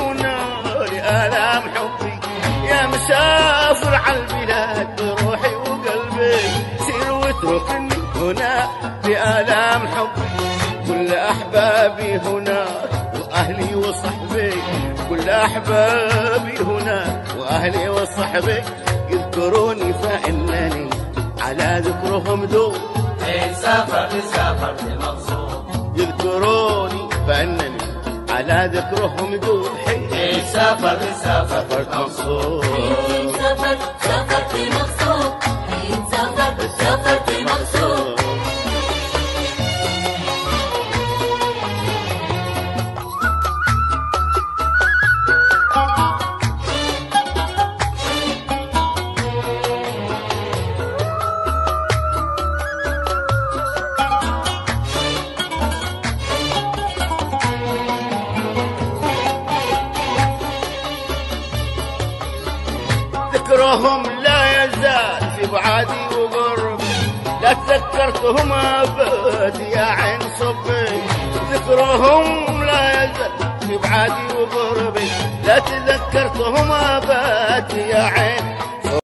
هنا لآلام حبي يا مسافر عالبلاد بروحي وقلبي سير واتركني هنا لآلام حبي كل أحبابي هناك وأهلي وصحبي كل أحبابي هناك وأهلي وصحبي يذكروني فإنني على ذكرهم دوم سافرت مقصود يذكروني فإنني على ذكرهم دوم سافرت مقصود سافرت مقصود سافرت مقصود ذكرهم لا يزال في بعادي وقربي لا تذكرتهم أبد يا عين صبي ذكرهم لا يزال في بعادي وقربي لا تذكرتهم أبد يا عين